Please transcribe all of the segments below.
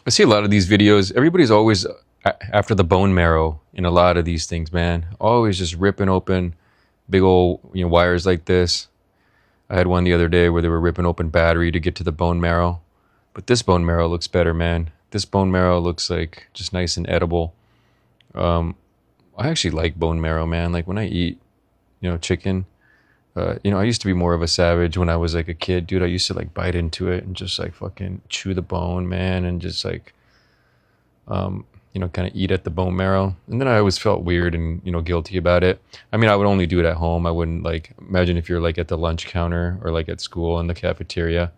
I see a lot of these videos. Everybody's always after the bone marrow in a lot of these things, man. Always just ripping open big old wires like this. I had one the other day where they were ripping open battery to get to the bone marrow. But this bone marrow looks better, man. This bone marrow looks like just nice and edible. Um, I actually like bone marrow, man. Like when I eat, chicken. I used to be more of a savage when I was like a kid, dude. I used to like bite into it and just like fucking chew the bone, man, and just like, kind of eat at the bone marrow. And then I always felt weird and, guilty about it. I mean, I would only do it at home. I wouldn't like imagine if you're like at the lunch counter or like at school in the cafeteria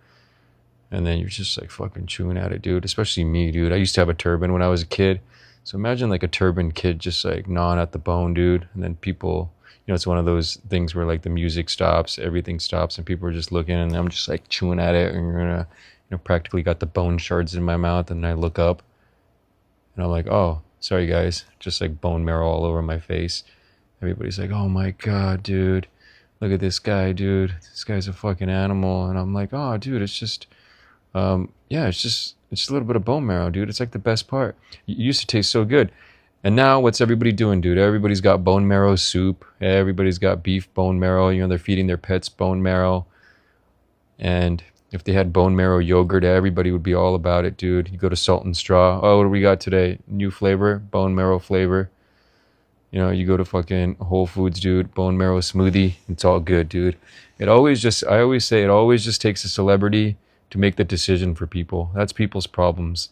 and then you're just like fucking chewing at it, dude. Especially me, dude. I used to have a turban when I was a kid. So imagine like a turban kid just like gnawing at the bone, dude. And then people, it's one of those things where like the music stops, everything stops, and people are just looking, and I'm just like chewing at it, and you're gonna, practically got the bone shards in my mouth, and I look up, and I'm like, oh, sorry guys, just like bone marrow all over my face. Everybody's like, oh my god, dude, look at this guy, dude. This guy's a fucking animal, and I'm like, oh, dude, it's just, yeah, it's a little bit of bone marrow, dude. It's like the best part. It used to taste so good. And now what's everybody doing, dude? Everybody's got bone marrow soup. Everybody's got beef bone marrow. They're feeding their pets bone marrow. And if they had bone marrow yogurt, everybody would be all about it, dude. You go to Salt and Straw. Oh, what do we got today? New flavor, bone marrow flavor. You go to fucking Whole Foods, dude. Bone marrow smoothie. It's all good, dude. I always say it always just takes a celebrity to make the decision for people. That's people's problems.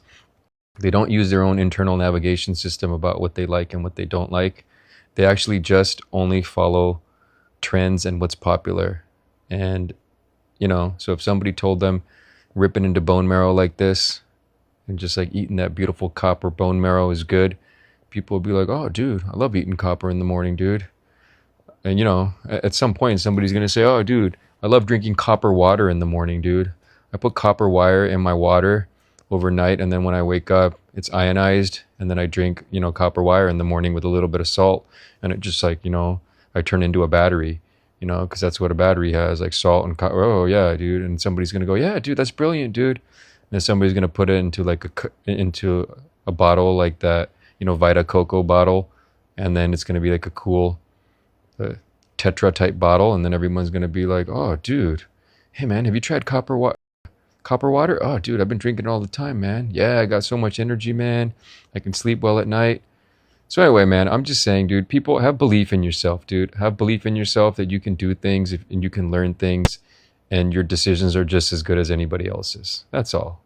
They don't use their own internal navigation system about what they like and what they don't like. They actually just only follow trends and what's popular. And, so if somebody told them ripping into bone marrow like this and just like eating that beautiful copper bone marrow is good, people would be like, oh, dude, I love eating copper in the morning, dude. And, at some point, somebody's going to say, oh, dude, I love drinking copper water in the morning, dude. I put copper wire in my water overnight, and then when I wake up it's ionized, and then I drink copper wire in the morning with a little bit of salt, and it just like I turn into a battery, because that's what a battery has, like salt and copper. Oh yeah, dude. And somebody's gonna go, yeah, dude, that's brilliant, dude. And then somebody's gonna put it into like into a bottle like that, Vita Coco bottle, and then it's gonna be like a cool Tetra type bottle, and then everyone's gonna be like, oh dude, hey man, have you tried copper water? Oh, dude, I've been drinking it all the time, man. Yeah, I got so much energy, man. I can sleep well at night. So anyway, man, I'm just saying, dude, people have belief in yourself, dude. Have belief in yourself that you can do things and you can learn things, and your decisions are just as good as anybody else's. That's all.